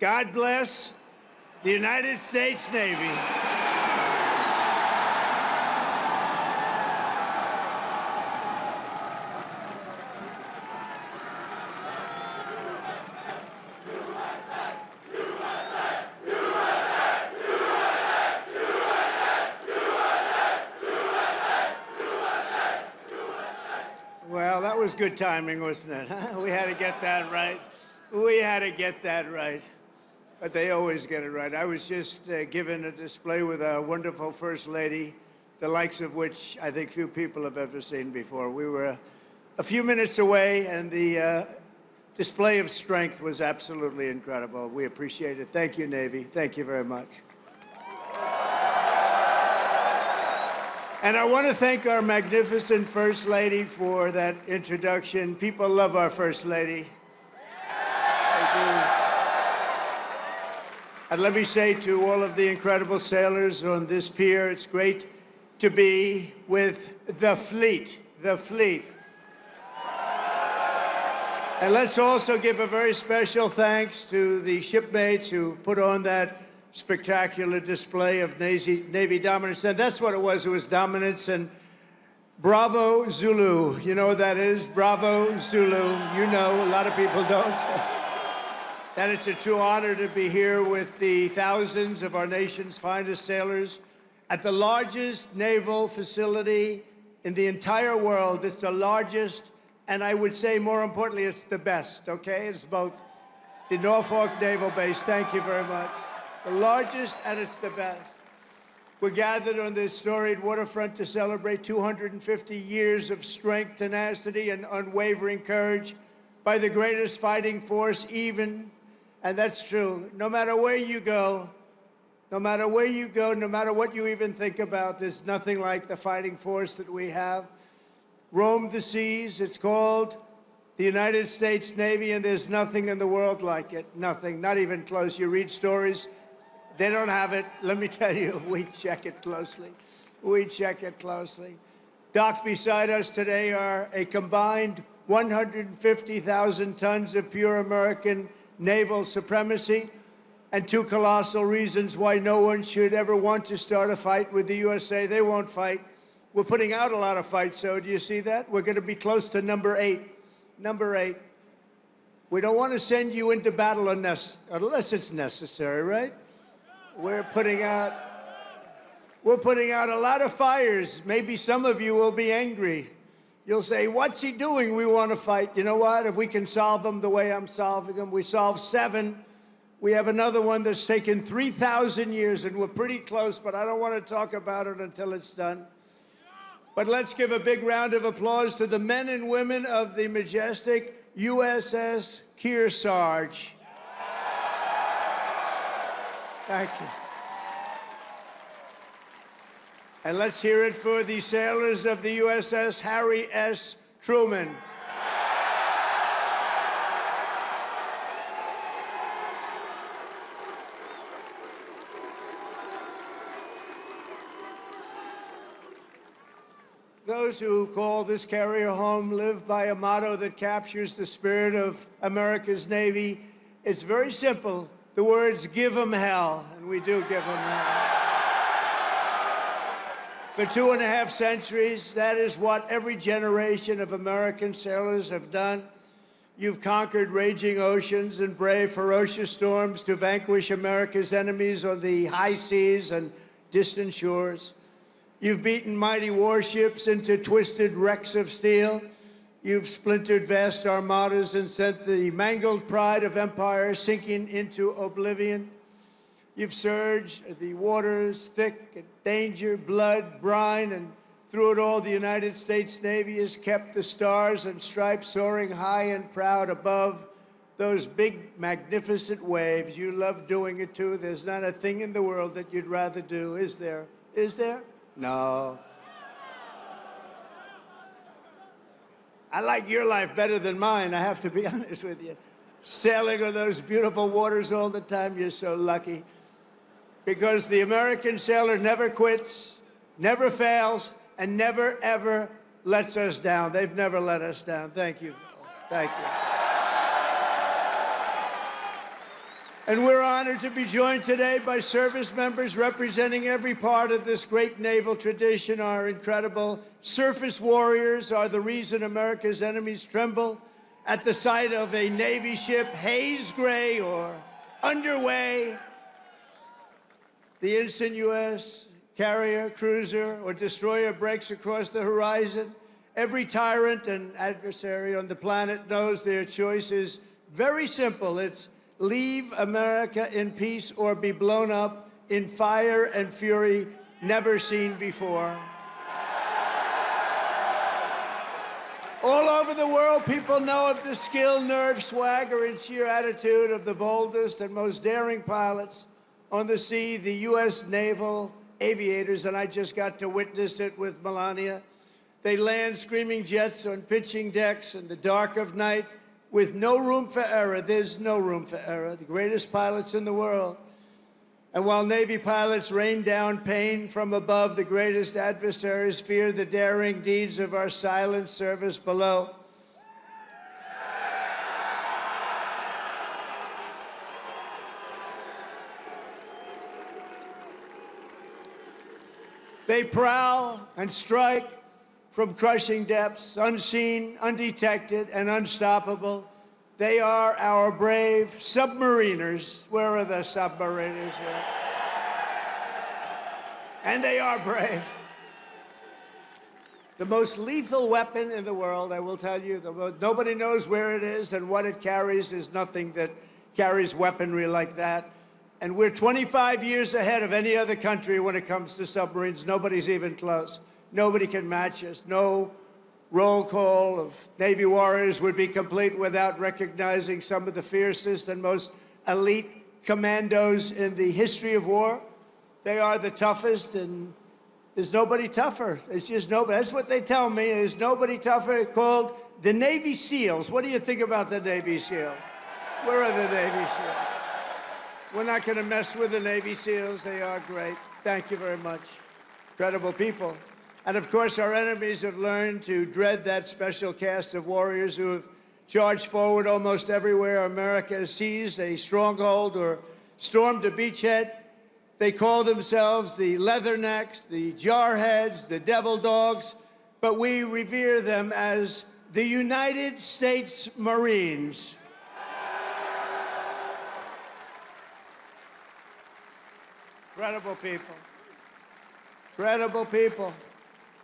God bless the United States Navy. Well, that was good timing, wasn't it? Huh? We had to get that right. We had to get that right. But they always get it right. I was just given a display with a wonderful First Lady, the likes of which I think few people have ever seen before. We were a few minutes away, and the display of strength was absolutely incredible. We appreciate it. Thank you, Navy. Thank you very much. And I want to thank our magnificent First Lady for that introduction. People love our First Lady. They do. And let me say to all of the incredible sailors on this pier, it's great to be with the fleet, the fleet. And let's also give a very special thanks to the shipmates who put on that spectacular display of Navy dominance. And that's what it was dominance. And bravo, Zulu. You know what that is? Bravo, Zulu. You know, a lot of people don't. That it's a true honor to be here with the thousands of our nation's finest sailors at the largest naval facility in the entire world. It's the largest, and I would say more importantly, it's the best, okay? It's both the Norfolk Naval Base. Thank you very much. The largest, and it's the best. We're gathered on this storied waterfront to celebrate 250 years of strength, tenacity, and unwavering courage by the greatest fighting force even, and that's true, no matter where you go, no matter where you go, no matter what you even think about, there's nothing like the fighting force that we have. Roam the seas, it's called the United States Navy, and there's nothing in the world like it, nothing, not even close. You read stories, they don't have it. Let me tell you, we check it closely. We check it closely. Docked beside us today are a combined 150,000 tons of pure American naval supremacy and two colossal reasons why no one should ever want to start a fight with the USA. They won't fight. We're putting out a lot of fights, so do you see that? We're going to be close to number 8. Number 8. We don't want to send you into battle unless it's necessary, right? We're putting out a lot of fires. Maybe some of you will be angry. You'll say, what's he doing? We want to fight. You know what? If we can solve them the way I'm solving them, we solve 7. We have another one that's taken 3,000 years, and we're pretty close, but I don't want to talk about it until it's done. But let's give a big round of applause to the men and women of the majestic USS Kearsarge. Thank you. And let's hear it for the sailors of the USS Harry S. Truman. Those who call this carrier home live by a motto that captures the spirit of America's Navy. It's very simple. The words, give 'em hell, and we do give 'em hell. For 2.5 centuries, that is what every generation of American sailors have done. You've conquered raging oceans and braved ferocious storms to vanquish America's enemies on the high seas and distant shores. You've beaten mighty warships into twisted wrecks of steel. You've splintered vast armadas and sent the mangled pride of empire sinking into oblivion. You've surged the waters thick, danger, blood, brine, and through it all, the United States Navy has kept the stars and stripes soaring high and proud above those big, magnificent waves. You love doing it, too. There's not a thing in the world that you'd rather do, is there? Is there? No. I like your life better than mine, I have to be honest with you. Sailing on those beautiful waters all the time, you're so lucky. Because the American sailor never quits, never fails, and never, ever lets us down. They've never let us down. Thank you, fellas. Thank you. And we're honored to be joined today by service members representing every part of this great naval tradition. Our incredible surface warriors are the reason America's enemies tremble at the sight of a Navy ship haze gray or underway. The instant U.S. carrier, cruiser, or destroyer breaks across the horizon, every tyrant and adversary on the planet knows their choice is very simple. It's leave America in peace or be blown up in fire and fury never seen before. All over the world, people know of the skill, nerve, swagger, and sheer attitude of the boldest and most daring pilots on the sea, the U.S. naval aviators, and I just got to witness it with Melania. They land screaming jets on pitching decks in the dark of night with no room for error. There's no room for error. The greatest pilots in the world. And while Navy pilots rain down pain from above, the greatest adversaries fear the daring deeds of our silent service below. They prowl and strike from crushing depths, unseen, undetected, and unstoppable. They are our brave submariners. Where are the submariners here? And they are brave. The most lethal weapon in the world, I will tell you, nobody knows where it is and what it carries. There's nothing that carries weaponry like that. And we're 25 years ahead of any other country when it comes to submarines. Nobody's even close. Nobody can match us. No roll call of Navy warriors would be complete without recognizing some of the fiercest and most elite commandos in the history of war. They are the toughest, and there's nobody tougher. There's just nobody. That's what they tell me. There's nobody tougher. Called the Navy SEALs. What do you think about the Navy SEALs? Where are the Navy SEALs? We're not going to mess with the Navy SEALs. They are great. Thank you very much. Incredible people. And of course, our enemies have learned to dread that special cast of warriors who have charged forward almost everywhere America has seized a stronghold or stormed a beachhead. They call themselves the Leathernecks, the Jarheads, the Devil Dogs, but we revere them as the United States Marines. Incredible people. Incredible people.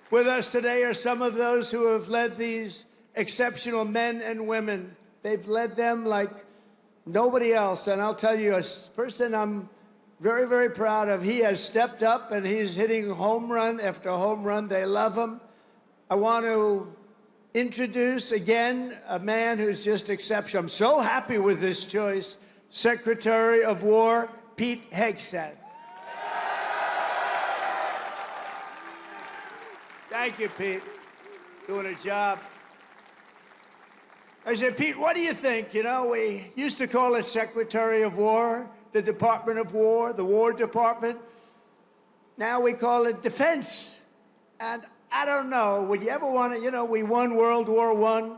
With us today are some of those who have led these exceptional men and women. They've led them like nobody else. And I'll tell you, a person I'm very, very proud of, he has stepped up and he's hitting home run after home run. They love him. I want to introduce again a man who's just exceptional. I'm so happy with this choice. Secretary of War, Pete Hegseth. Thank you, Pete. Doing a job. I said, Pete, what do you think? You know, we used to call it Secretary of War, the Department of War, the War Department. Now we call it Defense. And I don't know, would you ever want to, you know, we won World War I.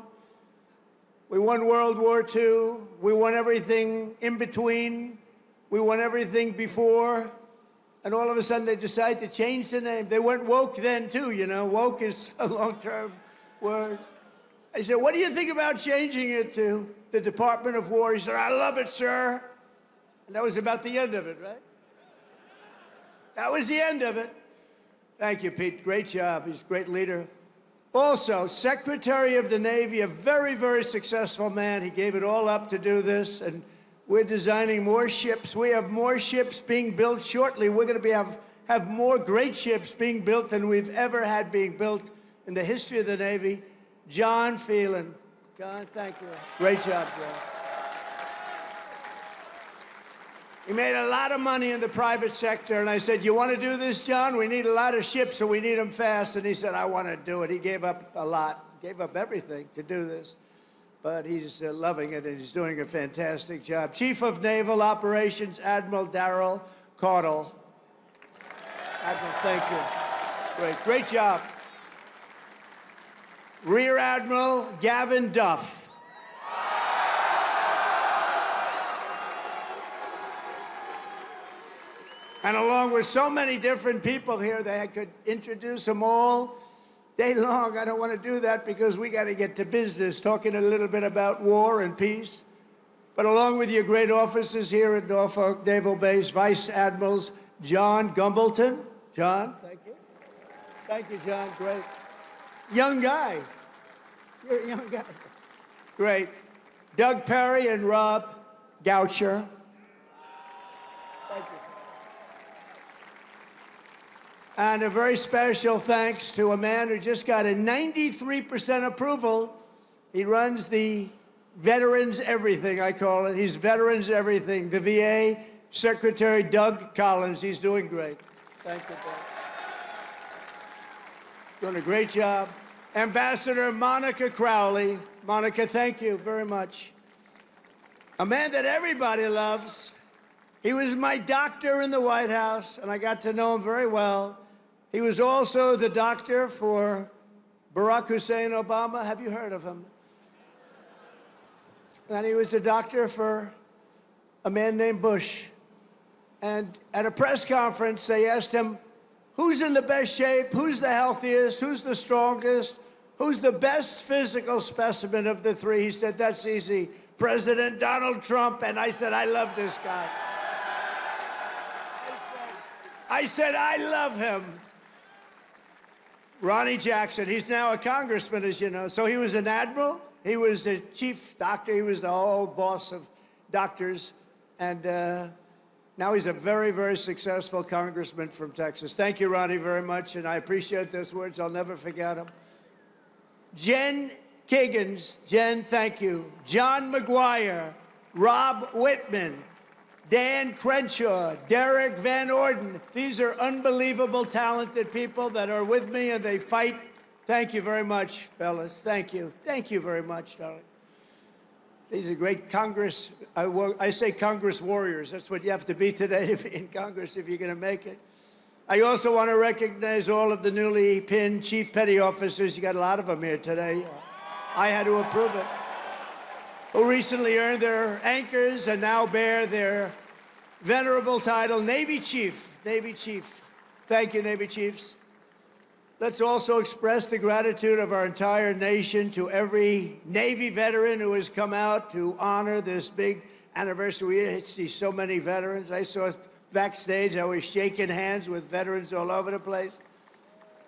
We won World War II. We won everything in between. We won everything before. And all of a sudden, they decide to change the name. They went woke then, too, you know. Woke is a long-term word. I said, what do you think about changing it to the Department of War? He said, I love it, sir. And that was about the end of it, right? That was the end of it. Thank you, Pete. Great job. He's a great leader. Also, Secretary of the Navy, a very, very successful man. He gave it all up to do this, and we're designing more ships. We have more ships being built shortly. We're going to have more great ships being built than we've ever had being built in the history of the Navy. John Phelan. John, thank you. Great job, John. He made a lot of money in the private sector, and I said, you want to do this, John? We need a lot of ships, so we need them fast. And he said, I want to do it. He gave up a lot, gave up everything to do this. But he's loving it, and he's doing a fantastic job. Chief of Naval Operations, Admiral Darrell Caudle. Admiral, thank you. Great job. Rear Admiral Gavin Duff. And along with so many different people here, they could introduce them all day long. I don't want to do that because we got to get to business, talking a little bit about war and peace. But along with your great officers here at Norfolk Naval Base, Vice Admirals John Gumbleton. John, thank you. Thank you, John. Great. Young guy. You're a young guy. Great. Doug Perry and Rob Goucher. Thank you. And a very special thanks to a man who just got a 93% approval. He runs the Veterans Everything, I call it. He's Veterans Everything. The VA Secretary Doug Collins. He's doing great. Thank you, Doug. Doing a great job. Ambassador Monica Crowley. Monica, thank you very much. A man that everybody loves. He was my doctor in the White House, and I got to know him very well. He was also the doctor for Barack Hussein Obama. Have you heard of him? And he was a doctor for a man named Bush. And at a press conference, they asked him, who's in the best shape? Who's the healthiest? Who's the strongest? Who's the best physical specimen of the three? He said, that's easy. President Donald Trump. And I said, I love this guy. I said, I love him. Ronnie Jackson, he's now a congressman, as you know. So he was an admiral. He was the chief doctor. He was the whole boss of doctors. And now he's a very, very successful congressman from Texas. Thank you, Ronnie, very much. And I appreciate those words. I'll never forget them. Jen Kiggins. Jen, thank you. John McGuire. Rob Whitman. Dan Crenshaw, Derek Van Orden. These are unbelievable, talented people that are with me, and they fight. Thank you very much, fellas. Thank you. Thank you very much, darling. These are great Congress. I say Congress warriors. That's what you have to be today to be in Congress if you're going to make it. I also want to recognize all of the newly pinned chief petty officers. You got a lot of them here today. I had to approve it. Who recently earned their anchors and now bear their venerable title, Navy Chief. Navy Chief. Thank you, Navy Chiefs. Let's also express the gratitude of our entire nation to every Navy veteran who has come out to honor this big anniversary. We see so many veterans. I saw backstage, I was shaking hands with veterans all over the place.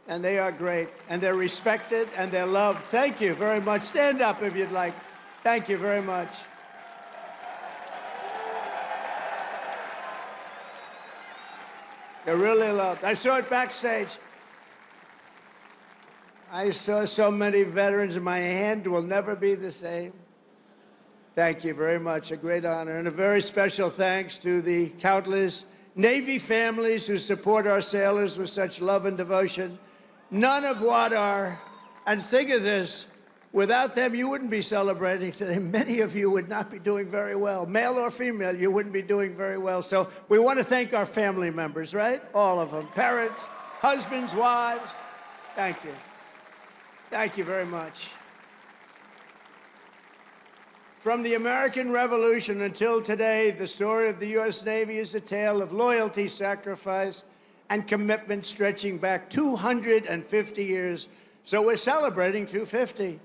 And they are great. And they're respected and they're loved. Thank you very much. Stand up if you'd like. Thank you very much. They're really loved. I saw it backstage. I saw so many veterans, and my hand will never be the same. Thank you very much. A great honor. And a very special thanks to the countless Navy families who support our sailors with such love and devotion. None of what are, and think of this, without them, you wouldn't be celebrating today. Many of you would not be doing very well. Male or female, you wouldn't be doing very well. So we want to thank our family members, right? All of them. Parents, husbands, wives. Thank you. Thank you very much. From the American Revolution until today, the story of the U.S. Navy is a tale of loyalty, sacrifice, and commitment stretching back 250 years. So we're celebrating 250.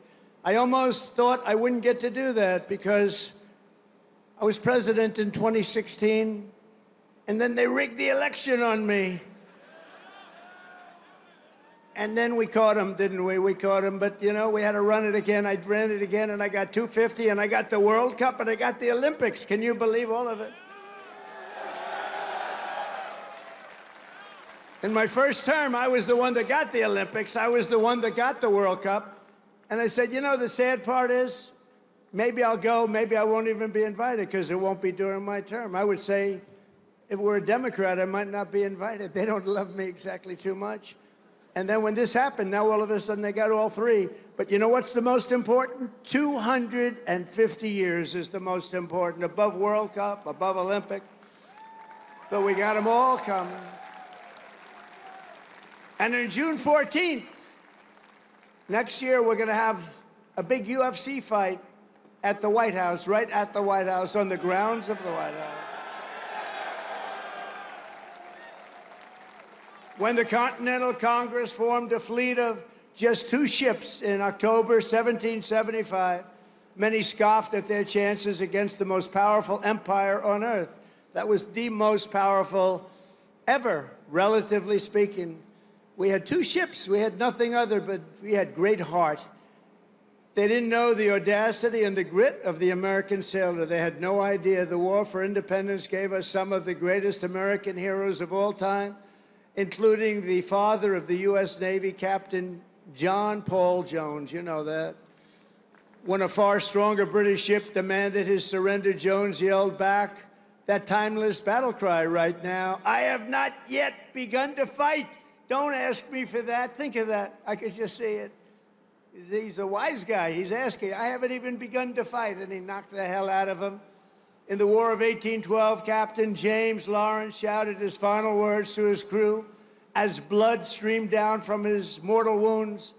I almost thought I wouldn't get to do that because I was president in 2016, and then they rigged the election on me. And then we caught him, didn't we? We caught him, but you know, we had to run it again. I ran it again, and I got 250, and I got the World Cup, and I got the Olympics. Can you believe all of it? In my first term, I was the one that got the Olympics. I was the one that got the World Cup. And I said, you know, the sad part is, maybe I'll go, maybe I won't even be invited because it won't be during my term. I would say, if we're a Democrat, I might not be invited. They don't love me exactly too much. And then when this happened, now all of a sudden they got all three. But you know what's the most important? 250 years is the most important, above World Cup, above Olympic. But we got them all coming. And on June 14th, next year, we're going to have a big UFC fight at the White House, right at the White House, on the grounds of the White House. When the Continental Congress formed a fleet of just 2 ships in October 1775, many scoffed at their chances against the most powerful empire on earth. That was the most powerful ever, relatively speaking. We had 2 ships. We had nothing other, but we had great heart. They didn't know the audacity and the grit of the American sailor. They had no idea the war for independence gave us some of the greatest American heroes of all time, including the father of the U.S. Navy, Captain John Paul Jones. You know that. When a far stronger British ship demanded his surrender, Jones yelled back that timeless battle cry right now: "I have not yet begun to fight." Don't ask me for that. Think of that. I could just see it. He's a wise guy. He's asking, I haven't even begun to fight, and he knocked the hell out of him. In the War of 1812, Captain James Lawrence shouted his final words to his crew as blood streamed down from his mortal wounds.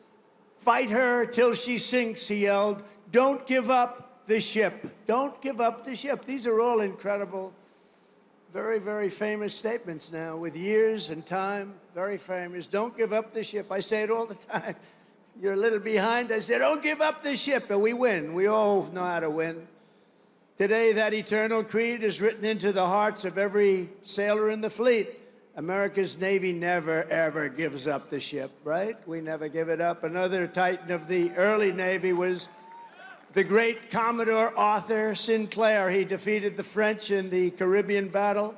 "Fight her till she sinks," he yelled. "Don't give up the ship. Don't give up the ship." These are all incredible, very, very famous statements now, with years and time, very famous. Don't give up the ship. I say it all the time. You're a little behind. I say, don't give up the ship, and we win. We all know how to win. Today, that eternal creed is written into the hearts of every sailor in the fleet. America's Navy never, ever gives up the ship, right? We never give it up. Another titan of the early Navy was the great Commodore Arthur Sinclair. He defeated the French in the Caribbean battle,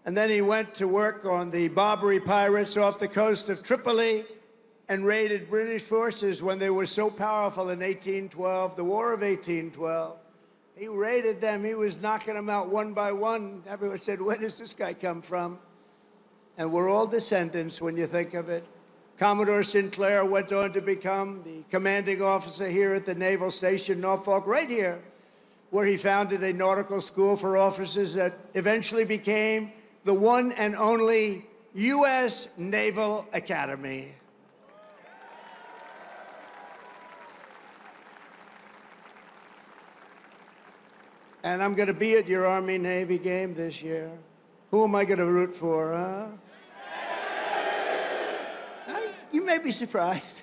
and then he went to work on the Barbary pirates off the coast of Tripoli and raided British forces when they were so powerful in 1812, the War of 1812. He raided them. He was knocking them out one by one. Everyone said, where does this guy come from? And we're all descendants when you think of it. Commodore Sinclair went on to become the commanding officer here at the Naval Station, Norfolk, right here, where he founded a nautical school for officers that eventually became the one and only U.S. Naval Academy. And I'm going to be at your Army-Navy game this year. Who am I going to root for, huh? You may be surprised.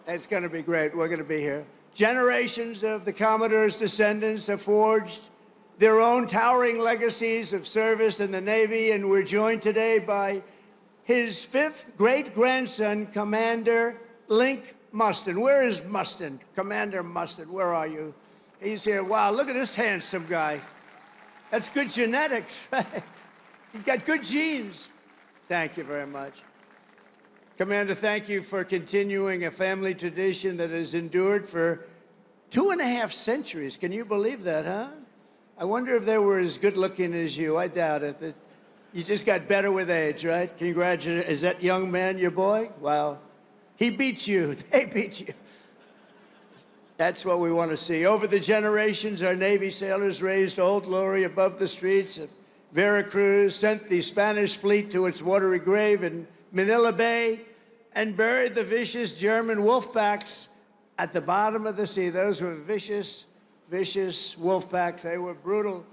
It's going to be great. We're going to be here. Generations of the Commodore's descendants have forged their own towering legacies of service in the Navy, and we're joined today by his 5th great-grandson, Commander Link Mustin. Where is Mustin? Commander Mustin, where are you? He's here. Wow, look at this handsome guy. That's good genetics, right? He's got good genes. Thank you very much. Commander, thank you for continuing a family tradition that has endured for 2.5 centuries. Can you believe that, huh? I wonder if they were as good-looking as you. I doubt it. You just got better with age, right? Congratulations. Is that young man your boy? Wow. He beats you. They beat you. That's what we want to see. Over the generations, our Navy sailors raised Old Glory above the streets of Veracruz, sent the Spanish fleet to its watery grave in Manila Bay, and buried the vicious German wolfpacks at the bottom of the sea. Those were vicious, vicious wolfpacks. They were brutal.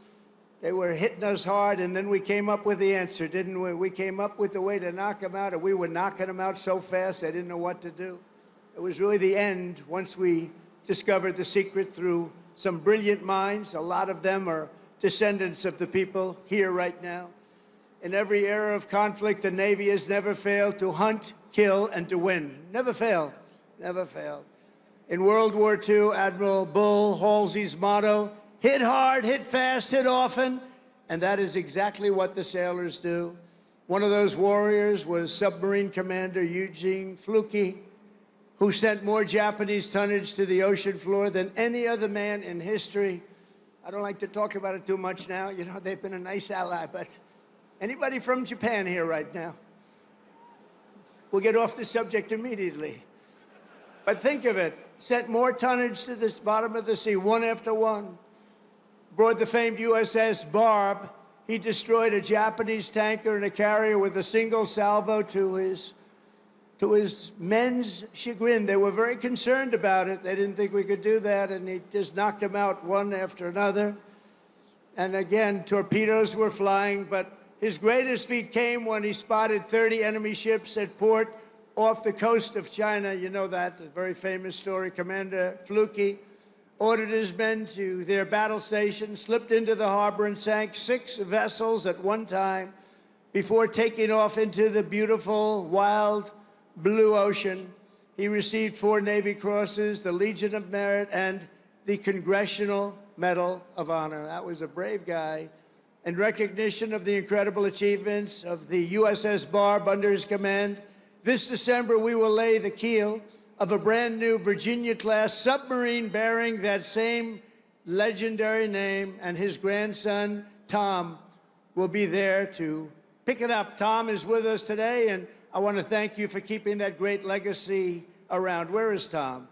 They were hitting us hard, and then we came up with the answer, didn't we? We came up with the way to knock them out, and we were knocking them out so fast they didn't know what to do. It was really the end once we discovered the secret through some brilliant minds. A lot of them are descendants of the people here right now. In every era of conflict, the Navy has never failed to hunt, kill, and to win. Never failed. Never failed. In World War II, Admiral Bull Halsey's motto, hit hard, hit fast, hit often, and that is exactly what the sailors do. One of those warriors was Submarine Commander Eugene Fluke, who sent more Japanese tonnage to the ocean floor than any other man in history. I don't like to talk about it too much now. You know, they've been a nice ally, but anybody from Japan here right now? We'll get off the subject immediately. But think of it, sent more tonnage to the bottom of the sea, one after one. Aboard the famed USS Barb, he destroyed a Japanese tanker and a carrier with a single salvo to his men's chagrin. They were very concerned about it. They didn't think we could do that, and he just knocked them out one after another. And again, torpedoes were flying, but His greatest feat came when he spotted 30 enemy ships at port off the coast of China. You know that, a very famous story. Commander Fluke ordered his men to their battle station, slipped into the harbor, and sank 6 vessels at one time before taking off into the beautiful, wild blue ocean. He received 4 Navy Crosses, the Legion of Merit, and the Congressional Medal of Honor. That was a brave guy. In recognition of the incredible achievements of the USS Barb under his command, this December we will lay the keel of a brand new Virginia-class submarine bearing that same legendary name, and his grandson, Tom, will be there to pick it up. Tom is with us today, and I want to thank you for keeping that great legacy around. Where is Tom?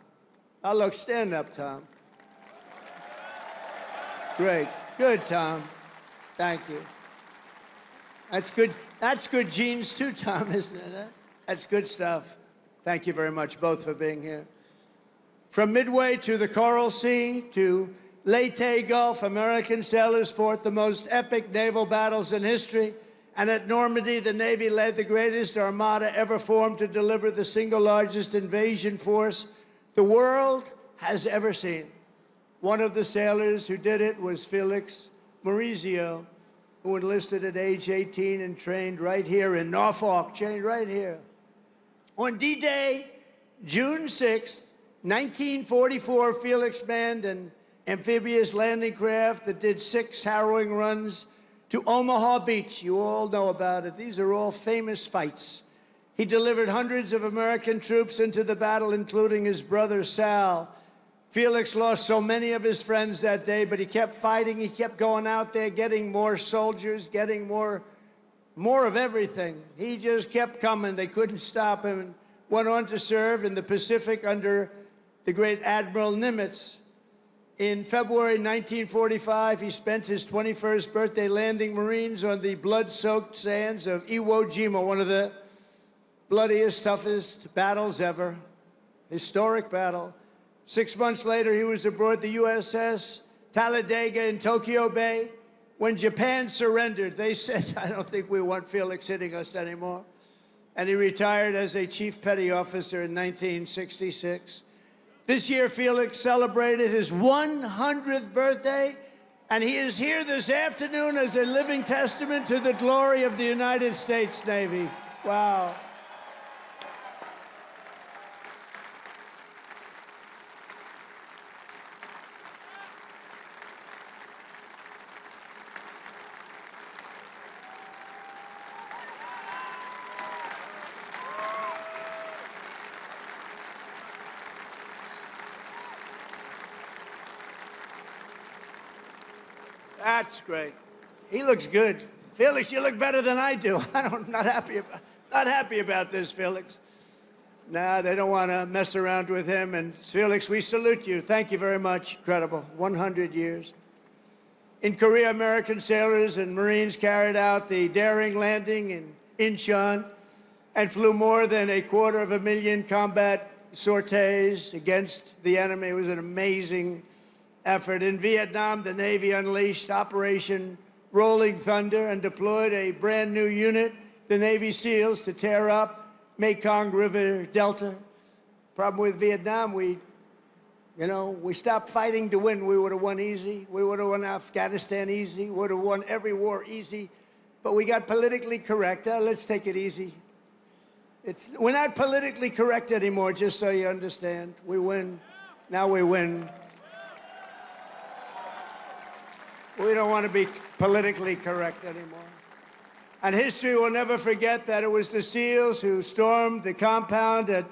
Oh, look, stand up, Tom. Great. Good, Tom. Thank you. That's good. That's good genes too, Tom, isn't it? That's good stuff. Thank you very much, both, for being here. From Midway to the Coral Sea to Leyte Gulf, American sailors fought the most epic naval battles in history. And at Normandy, the Navy led the greatest armada ever formed to deliver the single largest invasion force the world has ever seen. One of the sailors who did it was Felix Maurizio, who enlisted at age 18 and trained right here in Norfolk, trained right here. On D-Day, June 6, 1944, Felix manned an amphibious landing craft that did 6 harrowing runs to Omaha Beach. You all know about it. These are all famous fights. He delivered hundreds of American troops into the battle, including his brother Sal. Felix lost so many of his friends that day, but he kept fighting. He kept going out there, getting more soldiers, getting more of everything. He just kept coming. They couldn't stop him, and went on to serve in the Pacific under the great Admiral Nimitz. In February 1945, he spent his 21st birthday landing Marines on the blood-soaked sands of Iwo Jima, one of the bloodiest, toughest battles ever. Historic battle. 6 months later, he was aboard the USS Talladega in Tokyo Bay. When Japan surrendered, they said, I don't think we want Felix hitting us anymore. And he retired as a Chief Petty Officer in 1966. This year, Felix celebrated his 100th birthday, and he is here this afternoon as a living testament to the glory of the United States Navy. Wow. That's great. He looks good. Felix, you look better than I do. Not happy about this, Felix. Nah, they don't want to mess around with him. And Felix, we salute you. Thank you very much. Incredible. 100 years. In Korea, American sailors and Marines carried out the daring landing in Incheon and flew more than 250,000 combat sorties against the enemy. It was an amazing effort. In Vietnam, the Navy unleashed Operation Rolling Thunder and deployed a brand new unit, the Navy SEALs, to tear up Mekong River Delta. Problem with Vietnam, we stopped fighting to win. We would have won easy. We would have won Afghanistan easy. Would have won every war easy. But we got politically correct. Let's take it easy. We're not politically correct anymore, just so you understand. We win. Now we win. We don't want to be politically correct anymore. And history will never forget that it was the SEALs who stormed the compound at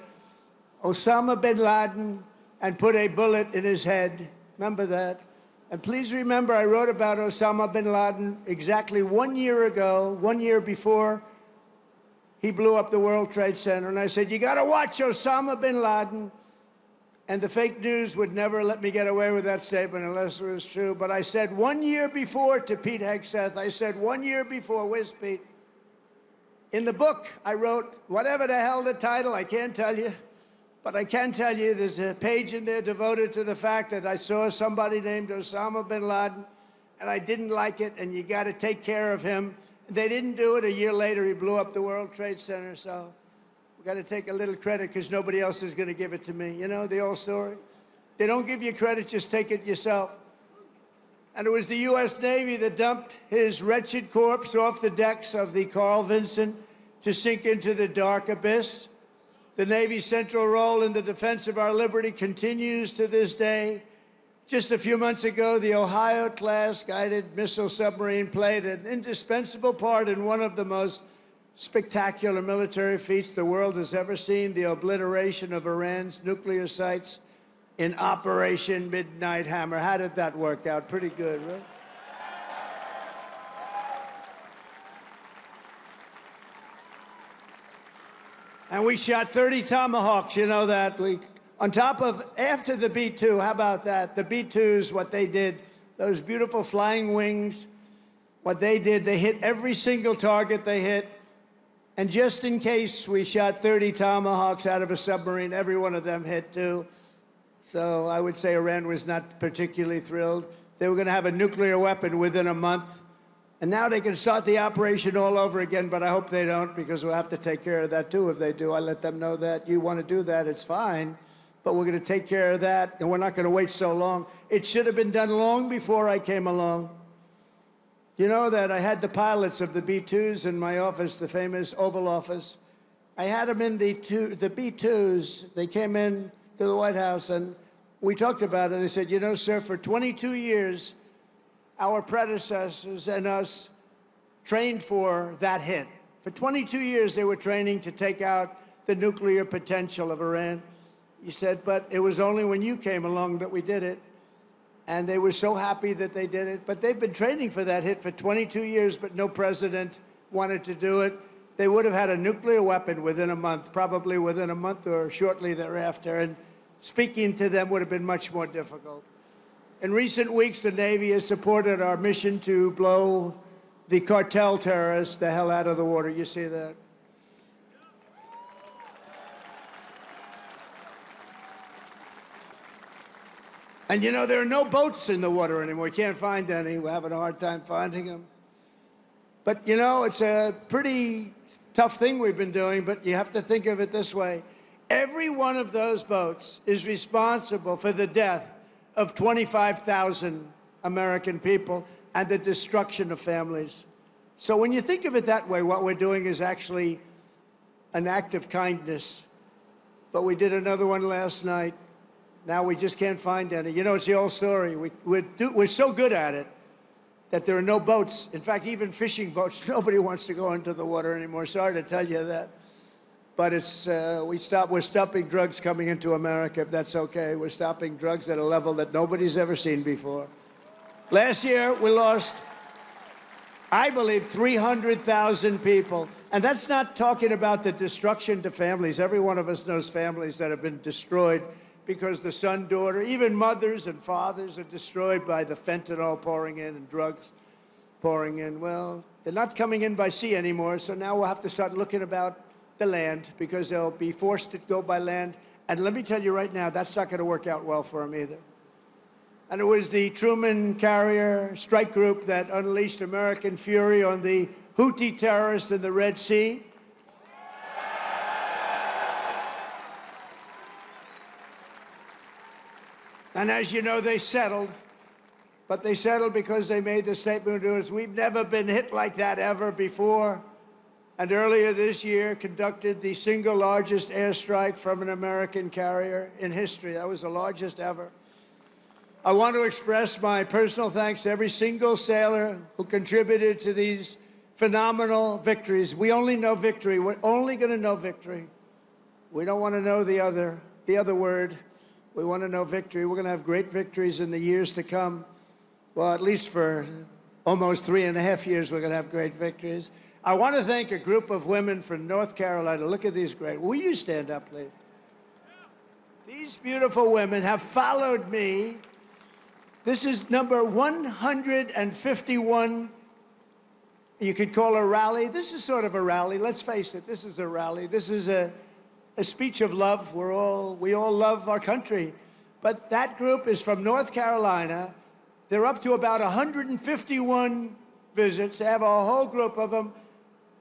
Osama bin Laden and put a bullet in his head. Remember that? And please remember, I wrote about Osama bin Laden exactly 1 year ago, 1 year before he blew up the World Trade Center. And I said, you got to watch Osama bin Laden. And the fake news would never let me get away with that statement unless it was true. But I said 1 year before to Pete Hegseth, I said 1 year before, where's Pete? In the book, I wrote, whatever the hell the title, I can't tell you. But I can tell you there's a page in there devoted to the fact that I saw somebody named Osama bin Laden, and I didn't like it, and you got to take care of him. they didn't do it. A year later, he blew up the World Trade Center. So we got to take a little credit because nobody else is going to give it to me. You know the old story? They don't give you credit, just take it yourself. And it was the U.S. Navy that dumped his wretched corpse off the decks of the Carl Vinson to sink into the dark abyss. The Navy's central role in the defense of our liberty continues to this day. Just a few months ago, the Ohio-class guided missile submarine played an indispensable part in one of the most spectacular military feats the world has ever seen, the obliteration of Iran's nuclear sites in Operation Midnight Hammer. How did that work out? Pretty good, right? And we shot 30 Tomahawks, you know that. On top of, after the B-2, how about that? The B-2s, what they did, those beautiful flying wings, what they did, they hit every single target they hit. And just in case we shot 30 Tomahawks out of a submarine, every one of them hit too. So I would say Iran was not particularly thrilled. They were going to have a nuclear weapon within a month. And now they can start the operation all over again, but I hope they don't, because we'll have to take care of that too if they do. I let them know that you want to do that, it's fine, but we're going to take care of that, and we're not going to wait so long. It should have been done long before I came along. You know that I had the pilots of the B-2s in my office, the famous Oval Office. I had them in the B-2s. They came in to the White House, and we talked about it. They said, you know, sir, for 22 years, our predecessors and us trained for that hit. For 22 years, they were training to take out the nuclear potential of Iran. He said, but it was only when you came along that we did it. And they were so happy that they did it. But they've been training for that hit for 22 years, but no president wanted to do it. They would have had a nuclear weapon within a month, probably within a month or shortly thereafter. And speaking to them would have been much more difficult. In recent weeks, the Navy has supported our mission to blow the cartel terrorists the hell out of the water. You see that? And you know, there are no boats in the water anymore. You can't find any. We're having a hard time finding them. But you know, it's a pretty tough thing we've been doing, but you have to think of it this way. Every one of those boats is responsible for the death of 25,000 American people and the destruction of families. So when you think of it that way, what we're doing is actually an act of kindness. But we did another one last night. Now we just can't find any. You know, it's the old story. We're so good at it that there are no boats. In fact, even fishing boats, nobody wants to go into the water anymore. Sorry to tell you that. But it's, we're stopping drugs coming into America, if that's okay. We're stopping drugs at a level that nobody's ever seen before. Last year, we lost, I believe, 300,000 people. And that's not talking about the destruction to families. Every one of us knows families that have been destroyed because the son, daughter, even mothers and fathers are destroyed by the fentanyl pouring in and drugs pouring in. Well, they're not coming in by sea anymore, so now we'll have to start looking about the land, because they'll be forced to go by land. And let me tell you right now, that's not going to work out well for them either. And it was the Truman carrier strike group that unleashed American fury on the Houthi terrorists in the Red Sea. And as you know, they settled. But they settled because they made the statement to us, we've never been hit like that ever before. And earlier this year, conducted the single largest airstrike from an American carrier in history. That was the largest ever. I want to express my personal thanks to every single sailor who contributed to these phenomenal victories. We only know victory. We're only going to know victory. We don't want to know the other word. We want to know victory. We're going to have great victories in the years to come. Well, at least for almost 3.5 years, we're going to have great victories. I want to thank a group of women from North Carolina. Look at these great. Will you stand up, please? These beautiful women have followed me. This is number 151. You could call a rally. This is sort of a rally. Let's face it, this is a rally. This is a speech of love. We all love our country. But that group is from North Carolina. They're up to about 151 visits. They have a whole group of them.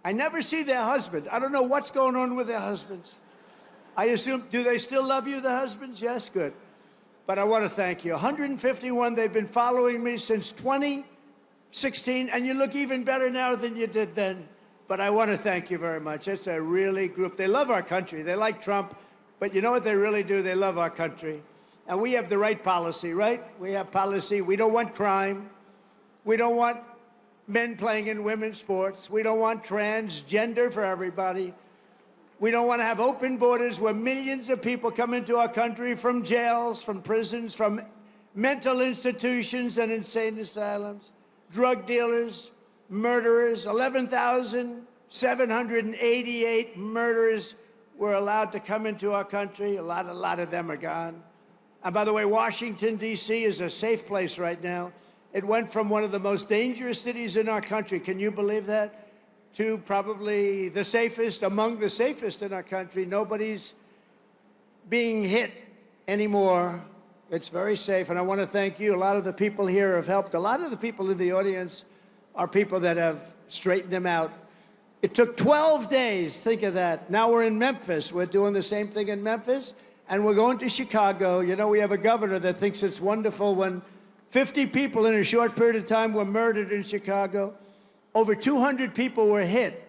I never see their husbands. I don't know what's going on with their husbands. I assume, do they still love you, the husbands? Yes, good. But I want to thank you. 151, they've been following me since 2016, and you look even better now than you did then. But I want to thank you very much. It's a really group. They love our country. They like Trump, but you know what they really do? They love our country. And we have the right policy, right? We have policy. We don't want crime. We don't want men playing in women's sports. We don't want transgender for everybody. We don't want to have open borders where millions of people come into our country from jails, from prisons, from mental institutions and insane asylums, drug dealers, murderers. 11,788 murderers were allowed to come into our country. A lot of them are gone. And by the way, Washington, D.C. is a safe place right now. It went from one of the most dangerous cities in our country, can you believe that, to probably the safest, among the safest in our country. Nobody's being hit anymore. It's very safe, and I want to thank you. A lot of the people here have helped. A lot of the people in the audience are people that have straightened them out. It took 12 days, think of that. Now we're in Memphis. We're doing the same thing in Memphis, and we're going to Chicago. You know, we have a governor that thinks it's wonderful when 50 people in a short period of time were murdered in Chicago. Over 200 people were hit.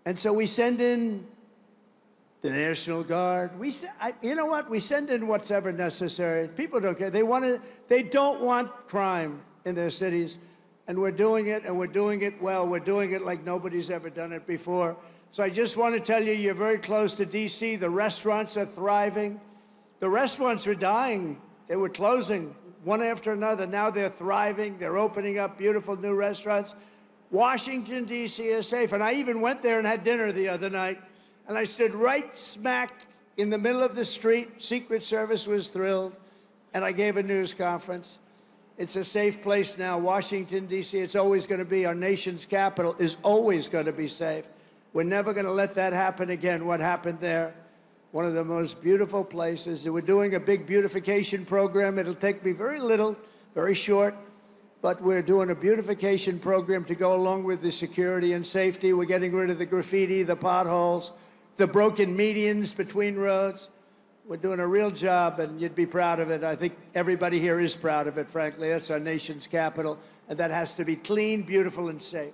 And so we send in the National Guard. You know what? We send in what's ever necessary. People don't care. They don't want crime in their cities. And we're doing it, and we're doing it well. We're doing it like nobody's ever done it before. So I just want to tell you, you're very close to D.C. The restaurants are thriving. The restaurants were dying. They were closing one after another. Now they're thriving. They're opening up beautiful new restaurants. Washington, D.C. is safe. And I even went there and had dinner the other night. And I stood right smack in the middle of the street. Secret Service was thrilled. And I gave a news conference. It's a safe place now. Washington, D.C., it's always going to be. Our nation's capital is always going to be safe. We're never going to let that happen again, what happened there. One of the most beautiful places. We're doing a big beautification program. It'll take me very little, very short. But we're doing a beautification program to go along with the security and safety. We're getting rid of the graffiti, the potholes, the broken medians between roads. We're doing a real job, and you'd be proud of it. I think everybody here is proud of it, frankly. That's our nation's capital, and that has to be clean, beautiful, and safe.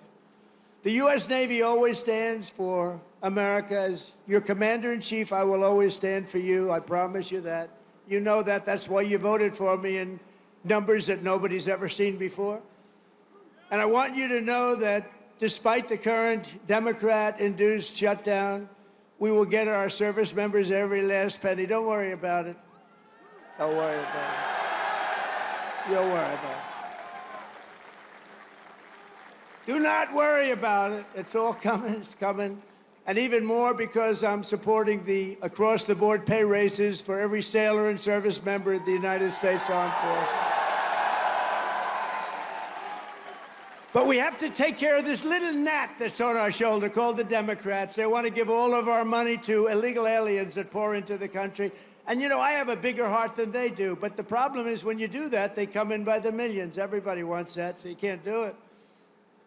The U.S. Navy always stands for America. As your commander-in-chief, I will always stand for you. I promise you that. You know that. That's why you voted for me in numbers that nobody's ever seen before. And I want you to know that despite the current Democrat-induced shutdown, we will get our service members every last penny. Don't worry about it. Don't worry about it. Don't worry about it. Do not worry about it. It's all coming. It's coming. And even more because I'm supporting the across-the-board pay raises for every sailor and service member of the United States Armed Forces. But we have to take care of this little gnat that's on our shoulder called the Democrats. They want to give all of our money to illegal aliens that pour into the country. And, you know, I have a bigger heart than they do. But the problem is when you do that, they come in by the millions. Everybody wants that, so you can't do it.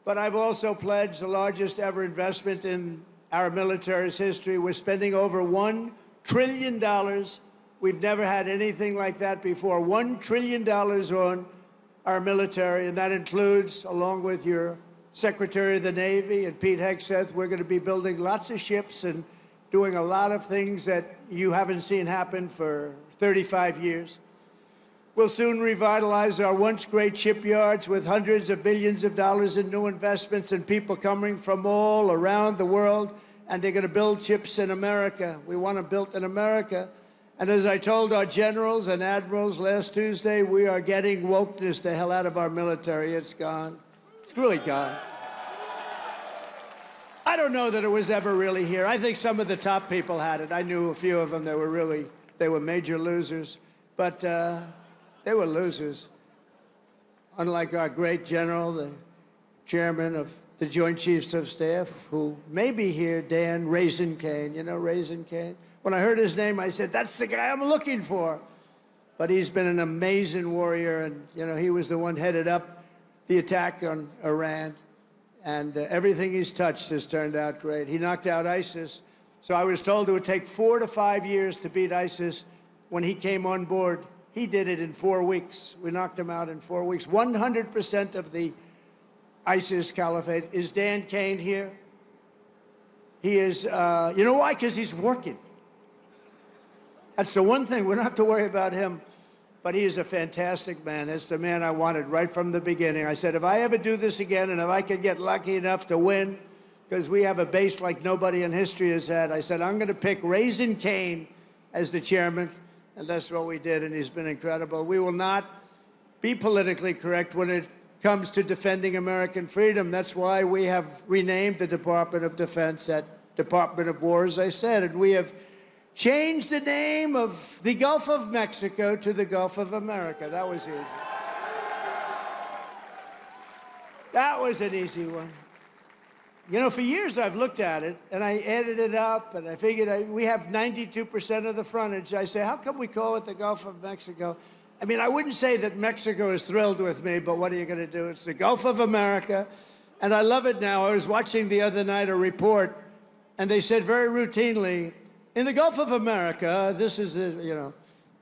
But I've also pledged the largest ever investment in our military's history. We're spending over $1 trillion. We've never had anything like that before. $1 trillion on our military, and that includes, along with your Secretary of the Navy and Pete Hegseth, we're going to be building lots of ships and doing a lot of things that you haven't seen happen for 35 years. We'll soon revitalize our once great shipyards with hundreds of billions of dollars in new investments and people coming from all around the world, and they're going to build ships in America. We want them built in America. And as I told our generals and admirals last Tuesday, we are getting wokeness the hell out of our military. It's gone. It's really gone. I don't know that it was ever really here. I think some of the top people had it. I knew a few of them that they were major losers. But they were losers. Unlike our great general, the chairman of the Joint Chiefs of Staff, who may be here, Dan Raisin Cane. You know Raisin Cane? When I heard his name, I said, that's the guy I'm looking for. But he's been an amazing warrior, and, you know, he was the one headed up the attack on Iran. and everything he's touched has turned out great. He knocked out ISIS. So I was told it would take 4 to 5 years to beat ISIS. When he came on board, he did it in 4 weeks. We knocked him out in 4 weeks. 100% of the ISIS caliphate. Is Dan Kane here? He is, you know why? Because he's working. That's the one thing. We don't have to worry about him. But he is a fantastic man. That's the man I wanted right from the beginning. I said, if I ever do this again and if I could get lucky enough to win, because we have a base like nobody in history has had, I said, I'm going to pick Raising Kane as the chairman. And that's what we did, and he's been incredible. We will not be politically correct when it comes to defending American freedom. That's why we have renamed the Department of Defense at Department of War, as I said, and we have changed the name of the Gulf of Mexico to the Gulf of America. That was easy. That was an easy one. You know, for years I've looked at it, and I added it up, and I figured we have 92% of the frontage. I say, how come we call it the Gulf of Mexico? I mean, I wouldn't say that Mexico is thrilled with me, but what are you going to do? It's the Gulf of America, and I love it now. I was watching the other night a report, and they said very routinely, in the Gulf of America, this is the, you know,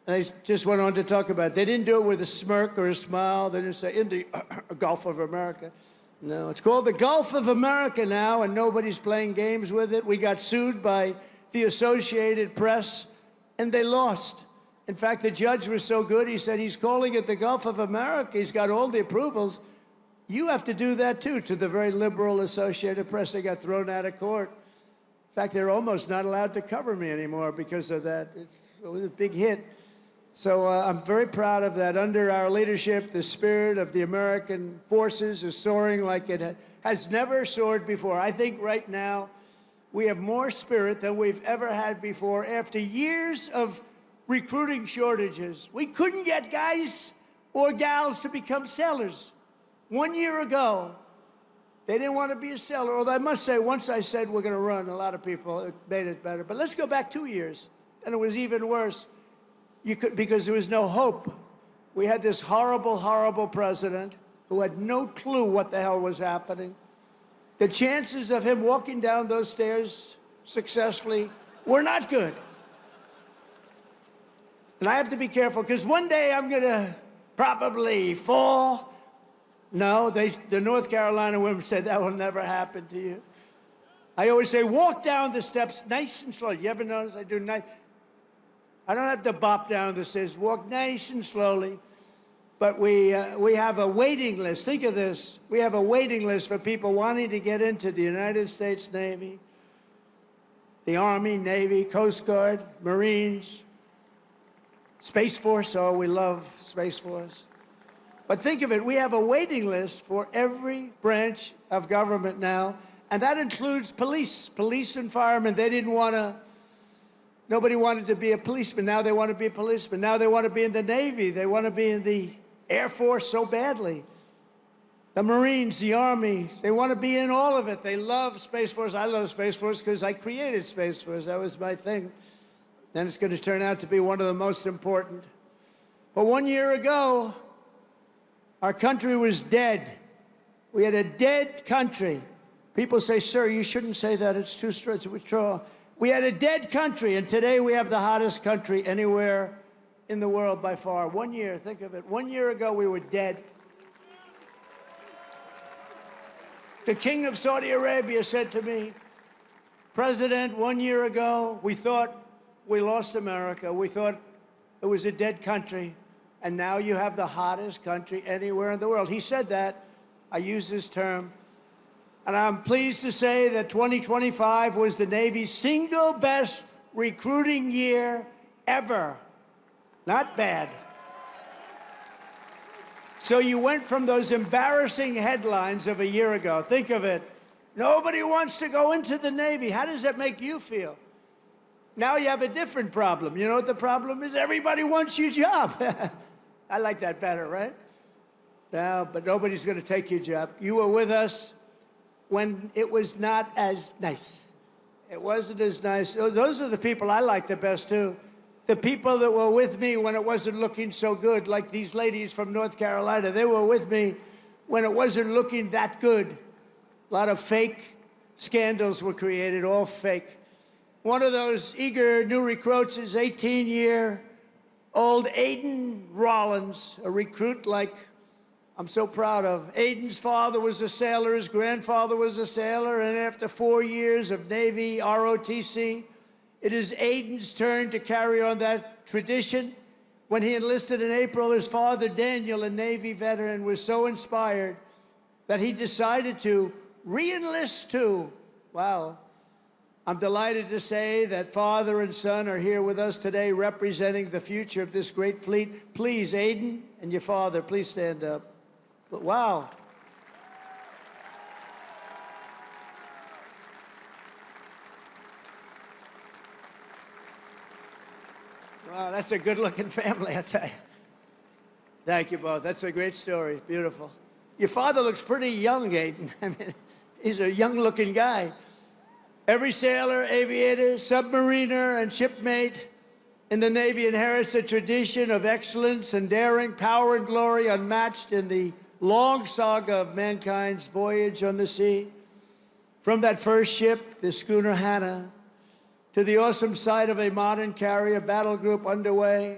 they just went on to talk about it. They didn't do it with a smirk or a smile. They didn't say, in the Gulf of America. No, it's called the Gulf of America now, and nobody's playing games with it. We got sued by the Associated Press, and they lost. In fact, the judge was so good, he said, he's calling it the Gulf of America. He's got all the approvals. You have to do that, too, to the very liberal Associated Press. They got thrown out of court. In fact, they're almost not allowed to cover me anymore because of that. It was a big hit. So I'm very proud of that. Under our leadership, the spirit of the American forces is soaring like it has never soared before. I think right now we have more spirit than we've ever had before. After years of recruiting shortages, we couldn't get guys or gals to become sailors. 1 year ago, they didn't want to be a sailor. Although I must say, once I said we're going to run, a lot of people, it made it better. But let's go back 2 years, and it was even worse. Because there was no hope. We had this horrible, horrible president who had no clue what the hell was happening. The chances of him walking down those stairs successfully were not good. And I have to be careful, because one day I'm going to probably fall. No, the North Carolina women said that will never happen to you. I always say, walk down the steps nice and slow. You ever notice I do nice? I don't have to bop down the stairs. Walk nice and slowly. But we have a waiting list. Think of this. We have a waiting list for people wanting to get into the United States Navy, the Army, Navy, Coast Guard, Marines, Space Force. Oh, we love Space Force. But think of it. We have a waiting list for every branch of government now, and that includes police and firemen. They didn't want to. Nobody wanted to be a policeman. Now they want to be a policeman. Now they want to be in the Navy. They want to be in the Air Force so badly. The Marines, the Army, they want to be in all of it. They love Space Force. I love Space Force because I created Space Force. That was my thing. And it's going to turn out to be one of the most important. But 1 year ago, our country was dead. We had a dead country. People say, sir, you shouldn't say that. It's too straight to withdraw. We had a dead country, and today we have the hottest country anywhere in the world by far. 1 year, think of it. 1 year ago, we were dead. The king of Saudi Arabia said to me, President, 1 year ago, we thought we lost America. We thought it was a dead country, and now you have the hottest country anywhere in the world. He said that. I use this term. And I'm pleased to say that 2025 was the Navy's single best recruiting year ever. Not bad. So you went from those embarrassing headlines of a year ago. Think of it. Nobody wants to go into the Navy. How does that make you feel? Now you have a different problem. You know what the problem is? Everybody wants your job. I like that better, right? No, but nobody's going to take your job. You were with us when it was not as nice. It wasn't as nice. Those are the people I like the best, too. The people that were with me when it wasn't looking so good, like these ladies from North Carolina. They were with me when it wasn't looking that good. A lot of fake scandals were created, all fake. One of those eager new recruits is 18-year-old Aiden Rollins, a recruit like I'm so proud of. Aiden's father was a sailor, his grandfather was a sailor, and after 4 years of Navy ROTC, it is Aiden's turn to carry on that tradition. When he enlisted in April, his father, Daniel, a Navy veteran, was so inspired that he decided to re-enlist too. Wow. I'm delighted to say that father and son are here with us today representing the future of this great fleet. Please, Aiden and your father, please stand up. Wow. Wow, that's a good-looking family, I tell you. Thank you both. That's a great story. Beautiful. Your father looks pretty young, Aiden. I mean, he's a young-looking guy. Every sailor, aviator, submariner, and shipmate in the Navy inherits a tradition of excellence and daring, power and glory unmatched in the long saga of mankind's voyage on the sea. From that first ship, the schooner Hannah, to the awesome sight of a modern carrier battle group underway,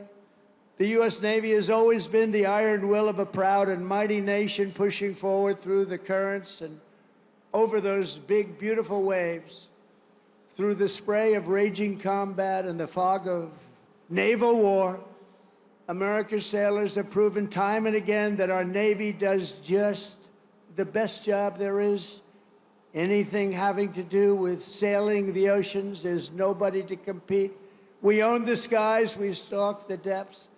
the U.S. Navy has always been the iron will of a proud and mighty nation pushing forward through the currents and over those big, beautiful waves, through the spray of raging combat and the fog of naval war. America's sailors have proven time and again that our Navy does just the best job there is. Anything having to do with sailing the oceans, there's nobody to compete. We own the skies, we stalk the depths,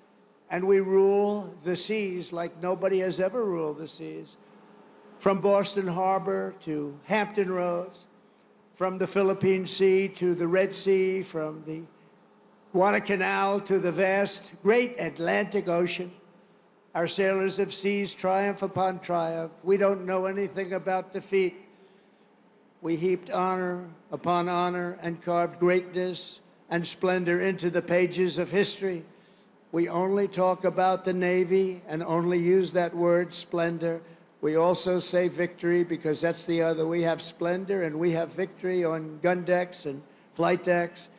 and we rule the seas like nobody has ever ruled the seas. From Boston Harbor to Hampton Roads, from the Philippine Sea to the Red Sea, from the Guadalcanal to the vast, great Atlantic Ocean. Our sailors have seized triumph upon triumph. We don't know anything about defeat. We heaped honor upon honor and carved greatness and splendor into the pages of history. We only talk about the Navy and only use that word, splendor. We also say victory because that's the other. We have splendor and we have victory on gun decks and flight decks.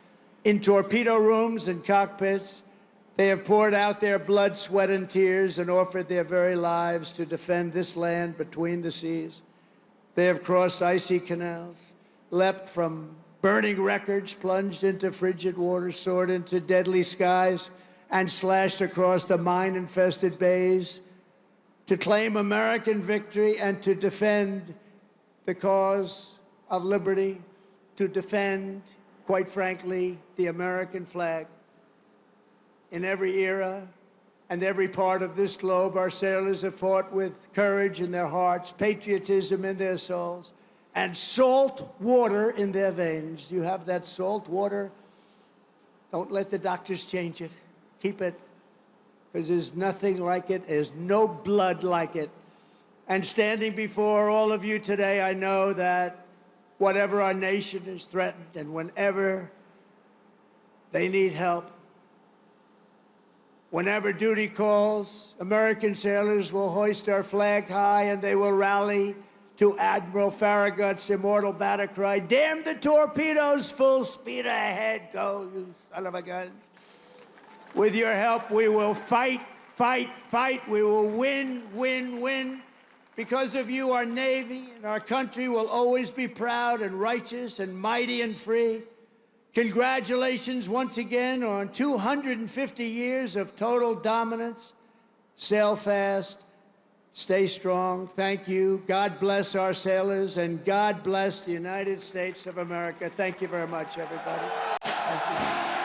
In torpedo rooms and cockpits, they have poured out their blood, sweat, and tears and offered their very lives to defend this land between the seas. They have crossed icy canals, leapt from burning wreckage, plunged into frigid waters, soared into deadly skies, and slashed across the mine-infested bays to claim American victory and to defend the cause of liberty, to defend, quite frankly, the American flag. In every era and every part of this globe, our sailors have fought with courage in their hearts, patriotism in their souls, and salt water in their veins. You have that salt water? Don't let the doctors change it. Keep it, because there's nothing like it. There's no blood like it. And standing before all of you today, I know that whatever our nation is threatened and whenever they need help, whenever duty calls, American sailors will hoist our flag high and they will rally to Admiral Farragut's immortal battle cry, "Damn the torpedoes, full speed ahead, go, you son of a gun." With your help, we will fight, fight, fight. We will win, win, win. Because of you, our Navy and our country will always be proud and righteous and mighty and free. Congratulations once again on 250 years of total dominance. Sail fast, stay strong. Thank you. God bless our sailors, and God bless the United States of America. Thank you very much, everybody. Thank you.